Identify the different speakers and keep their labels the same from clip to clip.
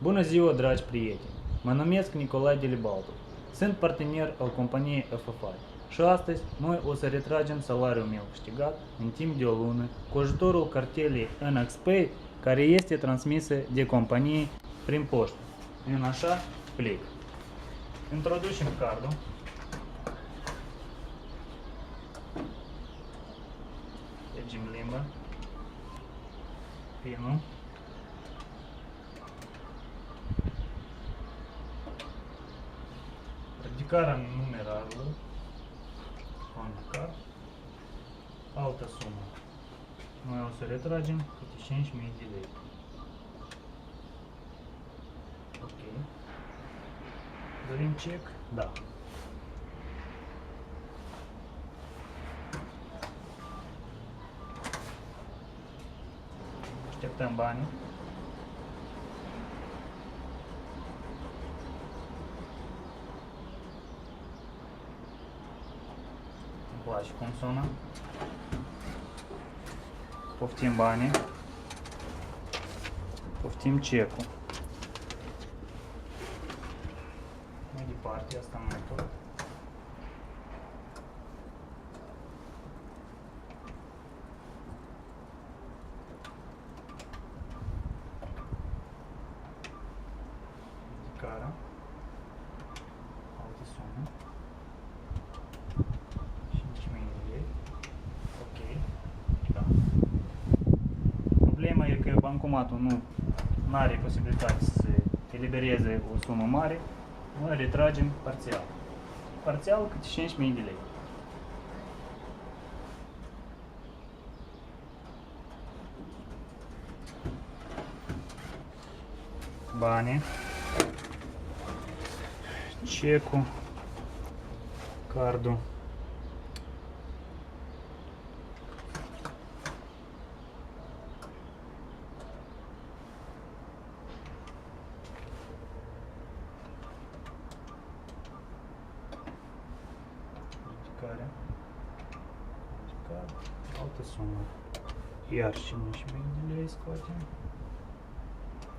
Speaker 1: Bună ziua, dragi prieteni! Mă numesc Nicolae Delibaldu. Sunt partener al companiei FFI și astăzi noi o să retragem salariul meu câștigat în timp de o lună cu ajutorul cartelei NXPay, care este transmisă de companie prin poștă, în așa plic. Introducem cardul. Legem limba, pinul, ridicarea numerarului, card, altă sumă. Noi o să retragem câte 5.000 de lei. Ok. Dorim check? Da. Așteptăm banii. Îmi place cum sună. Poftim banii. Poftim check-ul. Mai departe, asta nu e tot. Ridicarea. Alte sume. 5.000 de lei. Ok. Da. Problema e că bancomatul nu are posibilitate să elibereze o sumă mare. Noi retragem parțial. Parțial câte 5.000 de lei. Banii, check-ul, cardul, ridicarea, altă sumă, iar 5.000 de lei scoatem,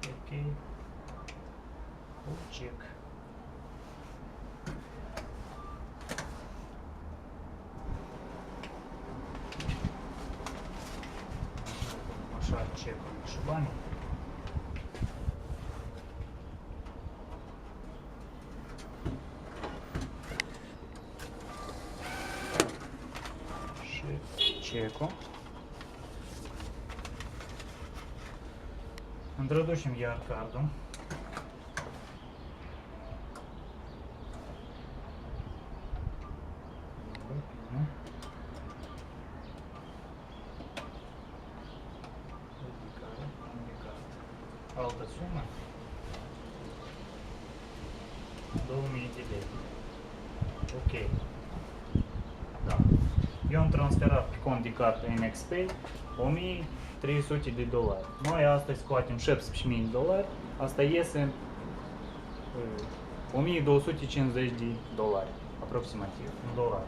Speaker 1: ok. Check. Așa, check-ul și banii. Și check-ul. Introducem iar cardul. Altă sumă, 2.000 de lei. Ok. Da. Eu am transferat pe cont de card NXPay 1.300 de dolari. Noi astăzi scoatem 17.000 de dolari. Asta iese 1.250 de dolari, aproximativ, în dolari.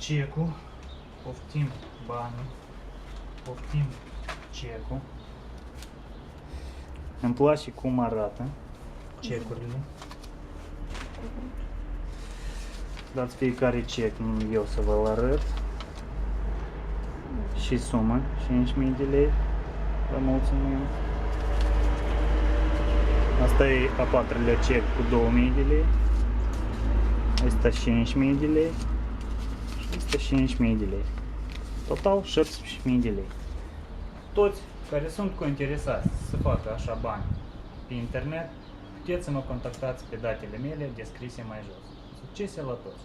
Speaker 1: Check-ul, poftim banii, poftim check-ul. Îmi place cum arată check-urile. Dați fiecare check, eu să vă-l arăt. Și sumă, 5.000 de lei. Vă mulțumim. Asta e a patrulea check cu 2.000 de lei. Asta 5.000 de lei. Este 5.000 de lei. Total 17.000 de lei. Toți care sunt interesați să facă așa bani pe internet, puteți să mă contactați pe datele mele descrise mai jos. Succes la toți!